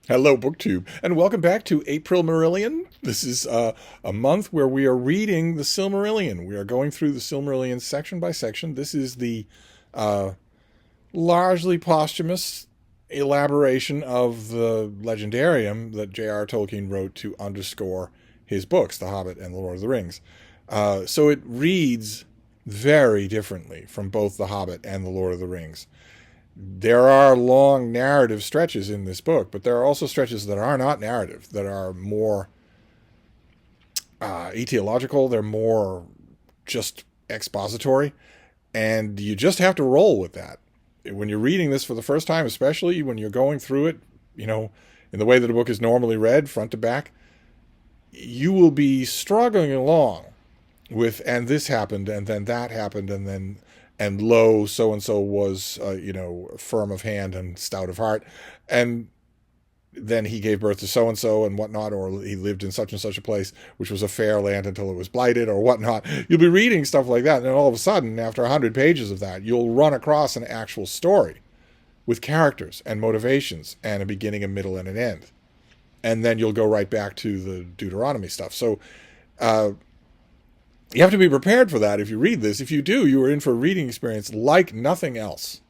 Hello, BookTube, and welcome back to Aprilmarillion. This is a month where we are reading the Silmarillion. We are going through the Silmarillion section by section. This is the largely posthumous elaboration of the legendarium that J.R. Tolkien wrote to underscore his books, The Hobbit and The Lord of the Rings. So it reads very differently from both The Hobbit and The Lord of the Rings. There are long narrative stretches in this book, but there are also stretches that are not narrative, that are more etiological. They're more just expository, and you just have to roll with that. When you're reading this for the first time, especially when you're going through it, in the way that a book is normally read, front to back, you will be struggling along with, and this happened, and then that happened, and lo, so-and-so was, firm of hand and stout of heart. And then he gave birth to so-and-so and whatnot, or he lived in such and such a place, which was a fair land until it was blighted or whatnot. You'll be reading stuff like that, and then all of a sudden, after 100 pages of that, you'll run across an actual story with characters and motivations and a beginning, a middle, and an end. And then you'll go right back to the Deuteronomy stuff. So, you have to be prepared for that if you read this. If you do, you are in for a reading experience like nothing else.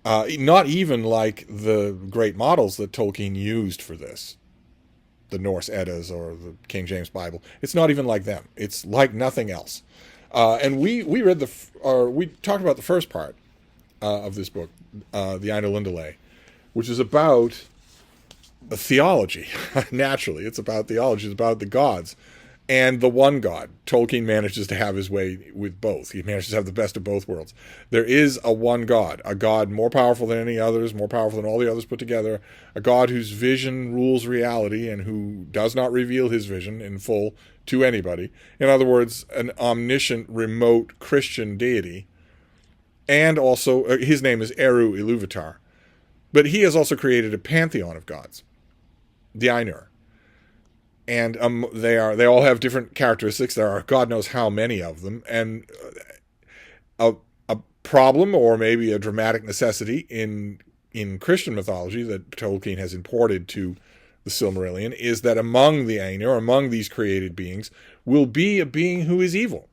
Not even like the great models that Tolkien used for this. The Norse Eddas or the King James Bible. It's not even like them. It's like nothing else. And we read we talked about the first part of this book, the Ainulindalë, which is about theology. Naturally, it's about theology. It's about the gods. And the one God. Tolkien manages to have his way with both. He manages to have the best of both worlds. There is a one God, a God more powerful than any others, more powerful than all the others put together, a God whose vision rules reality and who does not reveal his vision in full to anybody. In other words, an omniscient, remote Christian deity. And also, his name is Eru Illuvatar. But he has also created a pantheon of gods, the Ainur. And they all have different characteristics. There are God knows how many of them, and a problem, or maybe a dramatic necessity in Christian mythology that Tolkien has imported to the Silmarillion, is that among the Ainur, among these created beings, will be a being who is evil,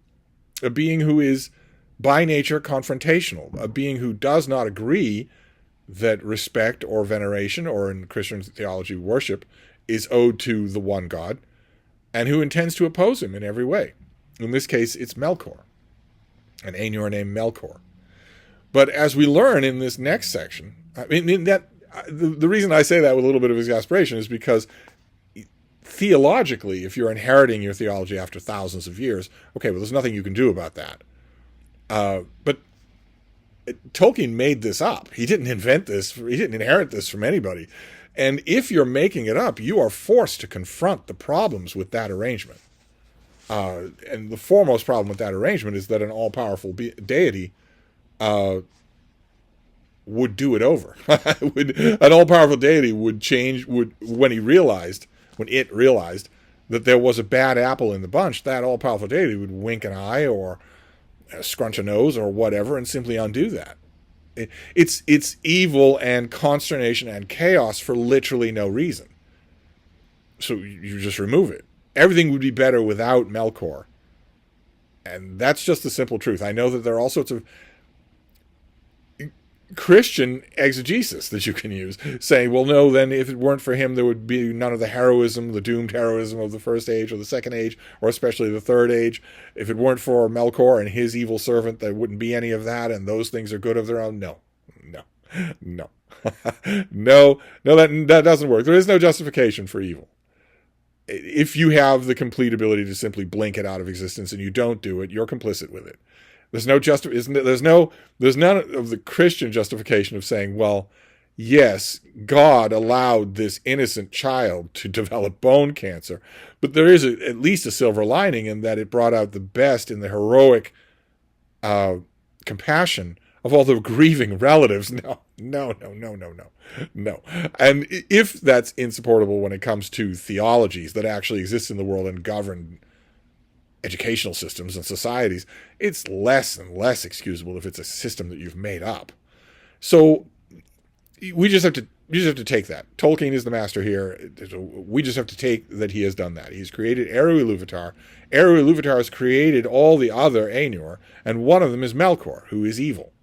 a being who is by nature confrontational, a being who does not agree that respect or veneration, or in Christian theology worship, is owed to the one God, and who intends to oppose him in every way. In this case, it's Melkor, an Ainur named Melkor. But as we learn in this next section, the reason I say that with a little bit of exasperation is because theologically, if you're inheriting your theology after thousands of years, okay, well, there's nothing you can do about that. But Tolkien made this up. He didn't invent this. He didn't inherit this from anybody. And if you're making it up, you are forced to confront the problems with that arrangement. And the foremost problem with that arrangement is that an all-powerful deity would do it over. An all-powerful deity would change, when it realized that there was a bad apple in the bunch, that all-powerful deity would wink an eye or scrunch a nose or whatever and simply undo that. It's evil and consternation and chaos for literally no reason. So you just remove it. Everything would be better without Melkor. And that's just the simple truth. I know that there are all sorts of Christian exegesis that you can use, saying, well, no, then if it weren't for him, there would be none of the heroism, the doomed heroism of the first age or the second age, or especially the third age. If it weren't for Melkor and his evil servant, there wouldn't be any of that, and those things are good of their own. No. No, that doesn't work. There is no justification for evil. If you have the complete ability to simply blink it out of existence and you don't do it, you're complicit with it. There's none of the Christian justification of saying, well, yes, God allowed this innocent child to develop bone cancer, but there is at least a silver lining in that it brought out the best in the heroic compassion of all the grieving relatives. No. And if that's insupportable when it comes to theologies that actually exist in the world and govern educational systems and societies, it's less and less excusable if it's a system that you've made up. So we just have to You just have to take that. Tolkien is the master here. We just have to take that he has done that. He's created Eru Illuvatar. Eru Illuvatar has created all the other Ainur, and one of them is Melkor, who is evil,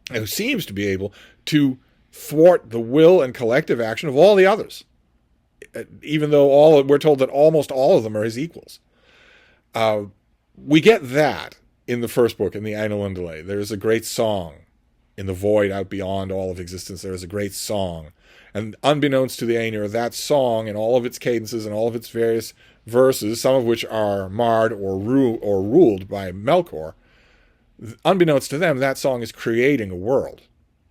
and who seems to be able to thwart the will and collective action of all the others, even though we're told that almost all of them are his equals. We get that in the first book, in the Ainur Undulae. There is a great song. In the void out beyond all of existence, there is a great song. And unbeknownst to the Ainur, that song and all of its cadences and all of its various verses, some of which are marred or ruled by Melkor, unbeknownst to them, that song is creating a world.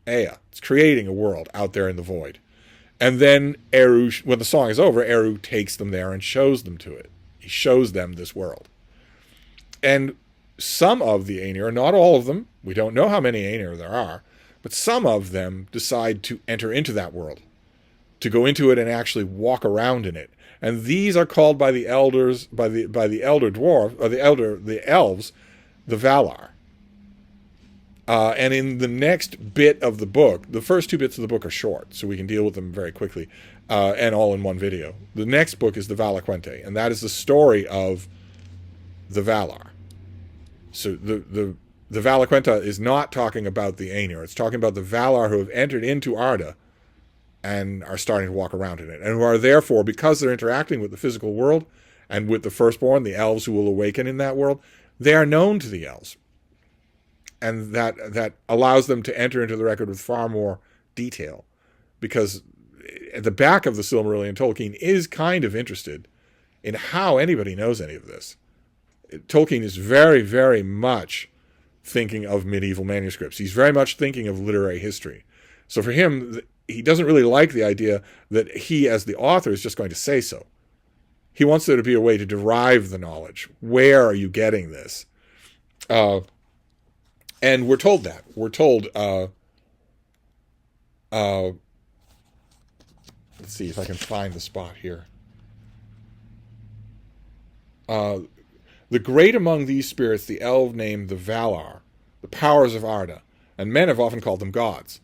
Ea. It's creating a world out there in the void. And then Eru, when the song is over, Eru takes them there and shows them to it. He shows them this world. And some of the Ainur, not all of them, we don't know how many Ainur there are, but some of them decide to enter into that world, to go into it and actually walk around in it. And these are called by the elders, by the elder dwarf, or the elves, the Valar. And in the next bit of the book, the first two bits of the book are short, so we can deal with them very quickly, and all in one video. The next book is the Valaquenta, and that is the story of the Valar. So the Valaquenta is not talking about the Ainur. It's talking about the Valar who have entered into Arda and are starting to walk around in it, and who are therefore, because they're interacting with the physical world and with the firstborn, the elves who will awaken in that world, they are known to the elves. And that allows them to enter into the record with far more detail, because at the back of the Silmarillion, Tolkien is kind of interested in how anybody knows any of this. Tolkien is very, very much thinking of medieval manuscripts. He's very much thinking of literary history. So for him, he doesn't really like the idea that he, as the author, is just going to say so. He wants there to be a way to derive the knowledge. Where are you getting this? And we're told that. We're told, let's see if I can find the spot here. The great among these spirits the elf named the Valar, the powers of Arda, and men have often called them gods.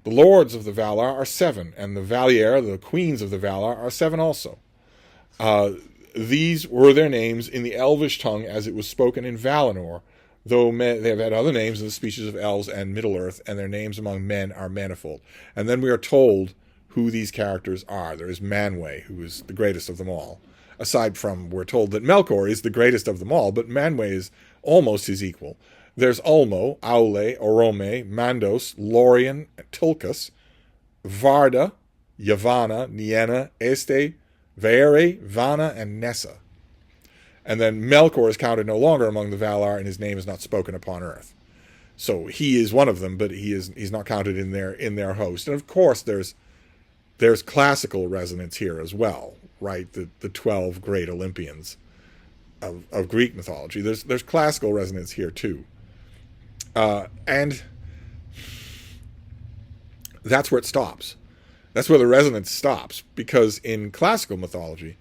The lords of the Valar are 7, and the Valier, the queens of the Valar, are 7 also. These were their names in the elvish tongue as it was spoken in Valinor, though they have had other names in the speeches of elves and Middle-earth, and their names among men are manifold. And then we are told who these characters are. There is Manwë, who is the greatest of them all. Aside from, we're told that Melkor is the greatest of them all, but Manwë is almost his equal. There's Ulmo, Aule, Orome, Mandos, Lorien, Tulkas, Varda, Yavanna, Nienna, Este, Vaere, Vanna, and Nessa. And then Melkor is counted no longer among the Valar, and his name is not spoken upon earth. So he is one of them, but he's not counted in their host. And of course, there's classical resonance here as well, right? The 12 great Olympians of Greek mythology. There's classical resonance here too, and that's where it stops. That's where the resonance stops, because in classical mythology,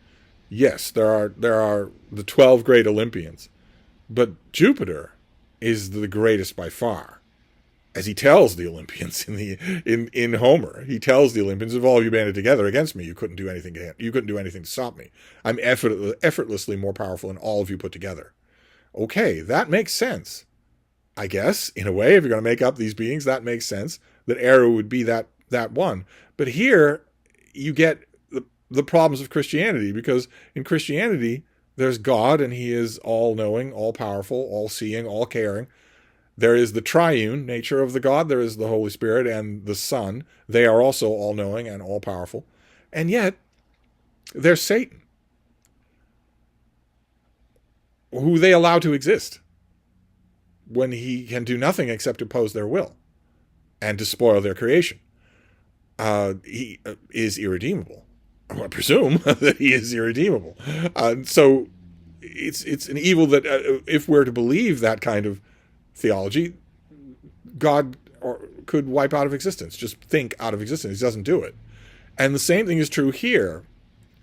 yes, there are the 12 great Olympians, but Jupiter is the greatest by far. As he tells the Olympians in Homer, he tells the Olympians, "If all of you banded together against me, you couldn't do anything to stop me. I'm effortlessly more powerful than all of you put together." Okay, that makes sense, I guess. In a way, if you're going to make up these beings, that makes sense. That Eru would be that one. But here, you get the problems of Christianity, because in Christianity, there's God, and he is all-knowing, all-powerful, all-seeing, all-caring. There is the triune nature of the God. There is the Holy Spirit and the Son. They are also all-knowing and all-powerful. And yet, there's Satan, who they allow to exist when he can do nothing except oppose their will and to spoil their creation. He is irredeemable. I presume that he is irredeemable. So it's an evil that, if we're to believe that kind of theology, God could wipe out of existence, just think out of existence. He doesn't do it. And the same thing is true here.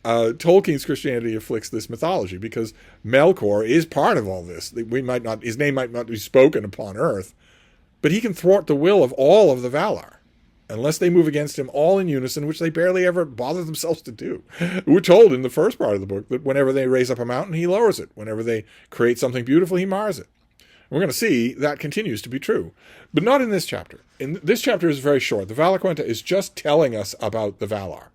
Tolkien's Christianity afflicts this mythology, because Melkor is part of all this. His name might not be spoken upon earth, but he can thwart the will of all of the Valar. unless they move against him all in unison, which they barely ever bother themselves to do. We're told in the first part of the book that whenever they raise up a mountain, he lowers it. Whenever they create something beautiful, he mars it. We're going to see that continues to be true, but not in this chapter. This chapter is very short. The Valaquenta is just telling us about the Valar.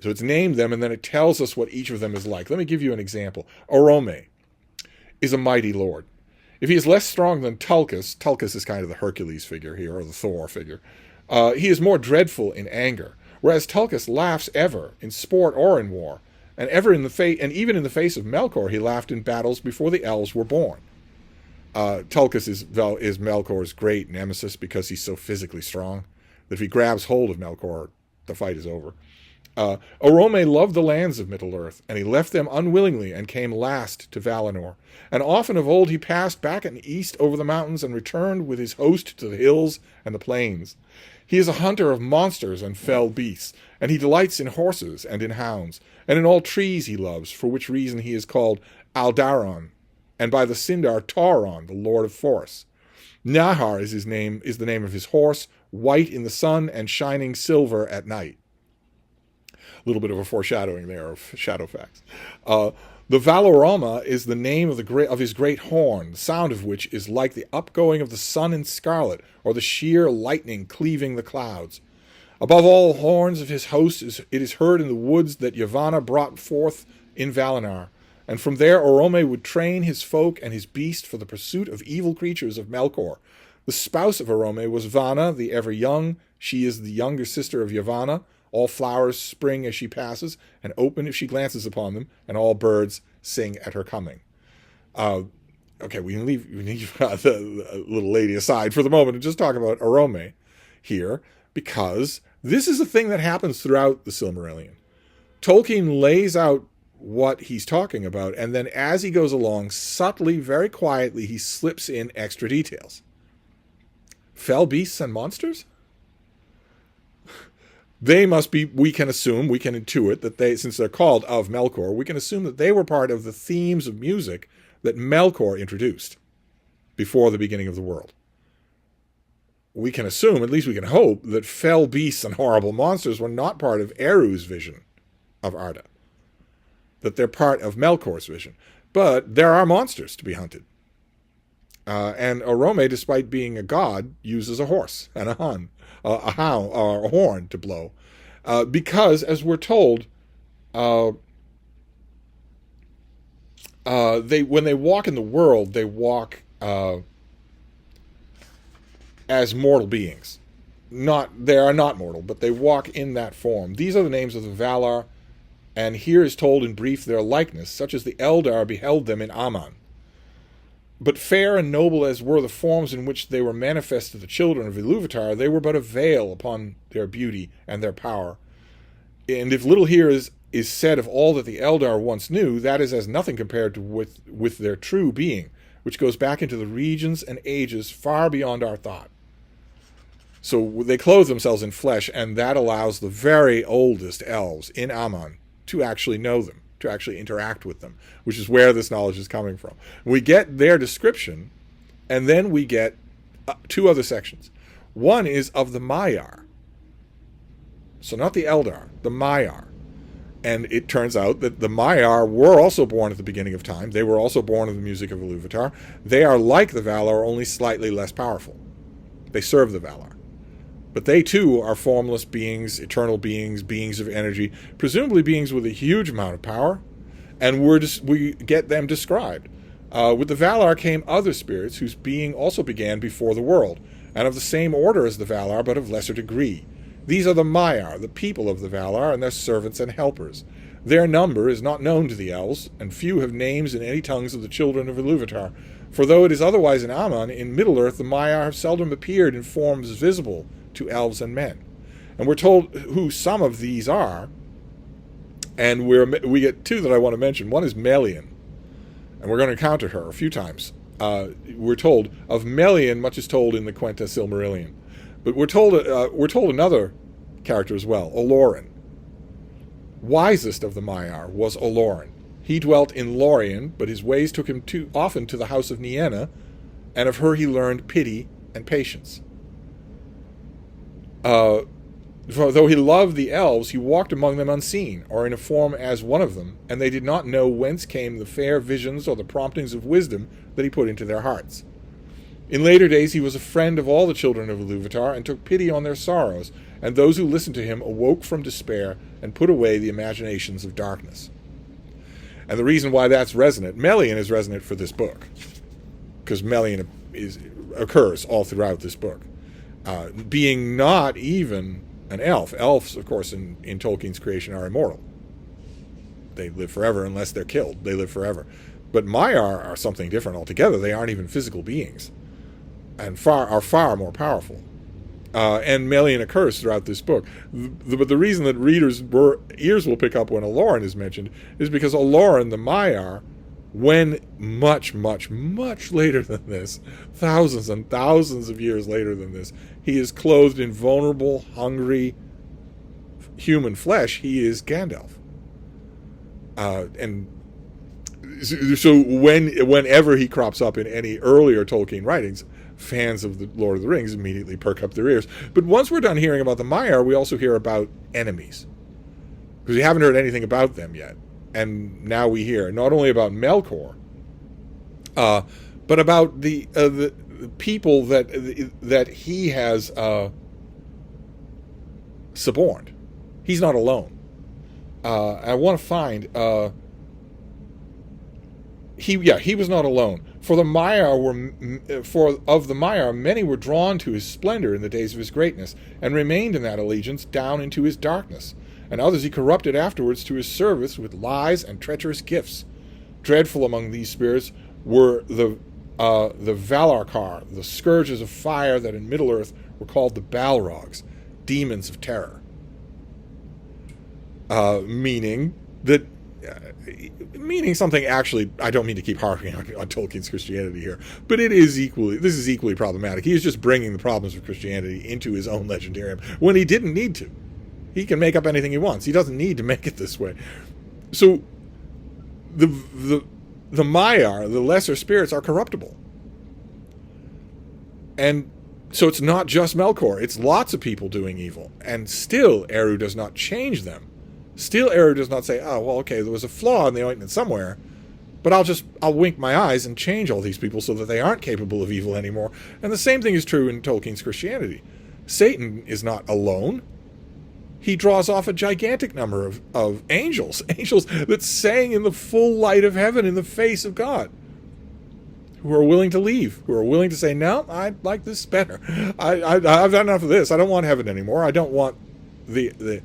So it's named them, and then it tells us what each of them is like. Let me give you an example. Orome is a mighty lord. If he is less strong than Tulkas, Tulkas is kind of the Hercules figure here, or the Thor figure, he is more dreadful in anger, whereas Tulkas laughs ever, in sport or in war, and even in the face of Melkor he laughed in battles before the elves were born. Tulkas is Melkor's great nemesis because he's so physically strong that if he grabs hold of Melkor, the fight is over. Orome loved the lands of Middle-earth, and he left them unwillingly and came last to Valinor. And often of old he passed back and east over the mountains and returned with his host to the hills and the plains. He is a hunter of monsters and fell beasts, and he delights in horses and in hounds, and in all trees he loves, for which reason he is called Aldaron, and by the Sindar Tauron, the lord of forests. Nahar is the name of his horse, white in the sun and shining silver at night. A little bit of a foreshadowing there of shadow facts. The Valorama is the name of his great horn, the sound of which is like the upgoing of the sun in scarlet, or the sheer lightning cleaving the clouds. Above all horns of his host it is heard in the woods that Yavanna brought forth in Valinor, and from there Orome would train his folk and his beast for the pursuit of evil creatures of Melkor. The spouse of Orome was Vanna, the ever-young. She is the younger sister of Yavanna. All flowers spring as she passes, and open if she glances upon them, and all birds sing at her coming. Okay, we can leave the little lady aside for the moment and just talk about Orome here, because this is a thing that happens throughout the Silmarillion. Tolkien lays out what he's talking about, and then as he goes along, subtly, very quietly, he slips in extra details. Fell beasts and monsters? They must be, we can intuit that they, since they're called of Melkor, we can assume that they were part of the themes of music that Melkor introduced before the beginning of the world. We can assume, at least we can hope, that fell beasts and horrible monsters were not part of Eru's vision of Arda, that they're part of Melkor's vision. But there are monsters to be hunted. And Orome, despite being a god, uses a horse and a hound or a horn to blow, because, as we're told, when they walk in the world, they walk as mortal beings. They are not mortal, but they walk in that form. These are the names of the Valar, and here is told in brief their likeness, such as the Eldar beheld them in Aman. But fair and noble as were the forms in which they were manifest to the children of Ilúvatar, they were but a veil upon their beauty and their power. And if little here is said of all that the Eldar once knew, that is as nothing compared to with their true being, which goes back into the regions and ages far beyond our thought. So they clothe themselves in flesh, and that allows the very oldest elves in Aman to actually know them, to actually interact with them, which is where this knowledge is coming from. We get their description, and then we get two other sections. One is of the Maiar. So not the Eldar, the Maiar. And it turns out that the Maiar were also born at the beginning of time. They were also born of the music of Ilúvatar. They are like the Valar, only slightly less powerful. They serve the Valar. But they, too, are formless beings, eternal beings, beings of energy, presumably beings with a huge amount of power, and we get them described. With the Valar came other spirits whose being also began before the world, and of the same order as the Valar, but of lesser degree. These are the Maiar, the people of the Valar, and their servants and helpers. Their number is not known to the elves, and few have names in any tongues of the children of Ilúvatar. For though it is otherwise in Aman, in Middle-earth the Maiar have seldom appeared in forms visible to elves and men. And we're told who some of these are, and we get two that I want to mention. One is Melian, and we're going to encounter her a few times. We're told of Melian, much is told in the Quenta Silmarillion. But we're told another character as well, Olorin. Wisest of the Maiar was Olorin. He dwelt in Lorien, but his ways took him too often to the house of Nienna, and of her he learned pity and patience. For though he loved the elves, he walked among them unseen, or in a form as one of them, and they did not know whence came the fair visions or the promptings of wisdom that he put into their hearts. In later days he was a friend of all the children of Ilúvatar, and took pity on their sorrows, and those who listened to him awoke from despair, and put away the imaginations of darkness. And the reason why that's resonant, Melian is resonant for this book, because Melian occurs all throughout this book. Being not even an elf. Elves, of course, in Tolkien's creation are immortal. They live forever unless they're killed. They live forever. But Maiar are something different altogether. They aren't even physical beings, and are far more powerful. And Melian occurs throughout this book. But the reason that readers' ears will pick up when Aloran is mentioned is because Aloran, the Maiar, when much, much, much later than this, thousands and thousands of years later than this, he is clothed in vulnerable, hungry human flesh. He is Gandalf. And so whenever he crops up in any earlier Tolkien writings, fans of the Lord of the Rings immediately perk up their ears. But once we're done hearing about the Maiar, we also hear about enemies, because we haven't heard anything about them yet. And now we hear not only about Melkor, but about the people that he has suborned. He's not alone. I want to find he was not alone. For the Maiar of the Maiar, many were drawn to his splendor in the days of his greatness, and remained in that allegiance down into his darkness. And others he corrupted afterwards to his service with lies and treacherous gifts. Dreadful among these spirits were the Valaquenta, the scourges of fire that in Middle-earth were called the Balrogs, demons of terror. Meaning something. Actually, I don't mean to keep harping on Tolkien's Christianity here, but this is equally problematic. He is just bringing the problems of Christianity into his own legendarium when he didn't need to. He can make up anything he wants. He doesn't need to make it this way. So the Maiar, the lesser spirits, are corruptible. And so it's not just Melkor. It's lots of people doing evil. And still Eru does not change them. Still Eru does not say, oh, well, okay, there was a flaw in the ointment somewhere, but I'll wink my eyes and change all these people so that they aren't capable of evil anymore. And the same thing is true in Tolkien's Christianity. Satan is not alone. He draws off a gigantic number of angels that sang in the full light of heaven in the face of God, who are willing to leave, who are willing to say, no, I like this better. I've had enough of this. I don't want heaven anymore. I don't want the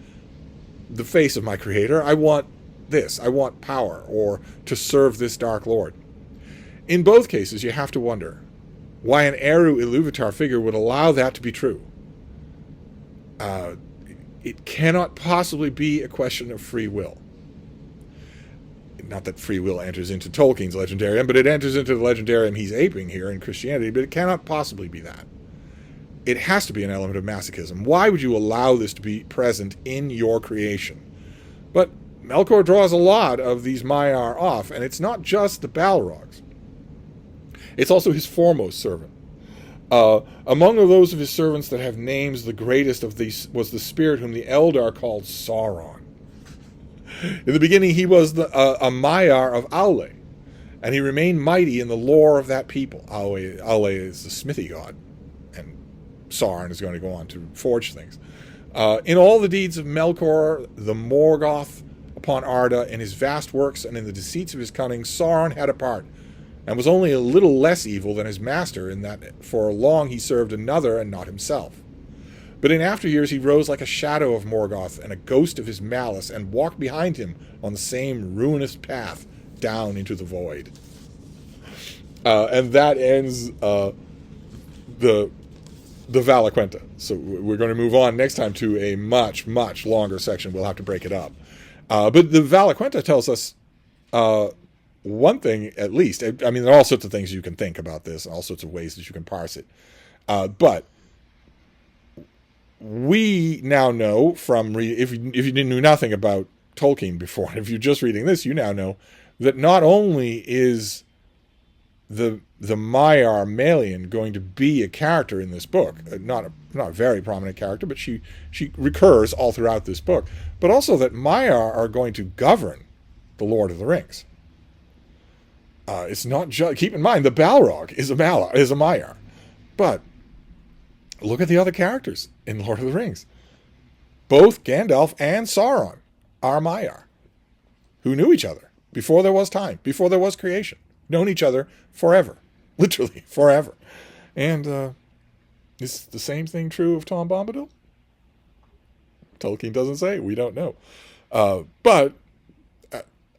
face of my creator. I want this. I want power, or to serve this dark lord. In both cases, you have to wonder why an Eru Ilúvatar figure would allow that to be true. It cannot possibly be a question of free will. Not that free will enters into Tolkien's legendarium, but it enters into the legendarium he's aping here in Christianity, but it cannot possibly be that. It has to be an element of masochism. Why would you allow this to be present in your creation? But Melkor draws a lot of these Maiar off, and it's not just the Balrogs. It's also his foremost servant. Among those of his servants that have names, the greatest of these was the spirit whom the Eldar called Sauron. In the beginning, he was a Maiar of Aule, and he remained mighty in the lore of that people. Aule is the smithy god, and Sauron is going to go on to forge things. In all the deeds of Melkor, the Morgoth upon Arda, in his vast works and in the deceits of his cunning, Sauron had a part, and was only a little less evil than his master, in that for long he served another and not himself. But in after years he rose like a shadow of Morgoth and a ghost of his malice, and walked behind him on the same ruinous path down into the void. And that ends the Valaquenta. So we're going to move on next time to a much, much longer section. We'll have to break it up. But the Valaquenta tells us one thing, at least. I mean, there are all sorts of things you can think about this, all sorts of ways that you can parse it. But we now know from if you knew nothing about Tolkien before, if you're just reading this, you now know that not only is the Aprilmarillion going to be a character in this book? Not a very prominent character, but she recurs all throughout this book. But also that Maiar are going to govern the Lord of the Rings. It's not just, keep in mind, the Balrog is a Maiar. But look at the other characters in Lord of the Rings. Both Gandalf and Sauron are Maiar, who knew each other before there was time, before there was creation. Known each other forever. Literally forever. And is the same thing true of Tom Bombadil? Tolkien doesn't say. We don't know. But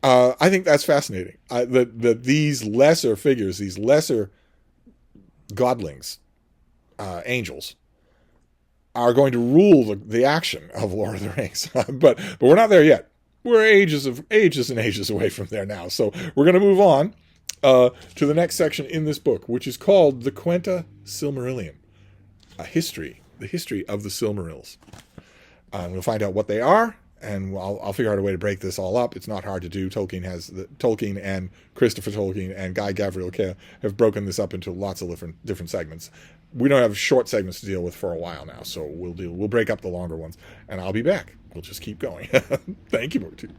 I think that's fascinating. That these lesser figures, these lesser godlings, angels, are going to rule the action of Lord of the Rings. but we're not there yet. We're ages and ages away from there now. So we're going to move on to the next section in this book, which is called the Quenta Silmarillion, the history of the Silmarils. We'll find out what they are, and I'll figure out a way to break this all up. It's not hard to do. Tolkien and Christopher Tolkien and Guy Gavriel Kay have broken this up into lots of different segments. We don't have short segments to deal with for a while now, so we'll break up the longer ones, and I'll be back. We'll just keep going. Thank you, Booktube.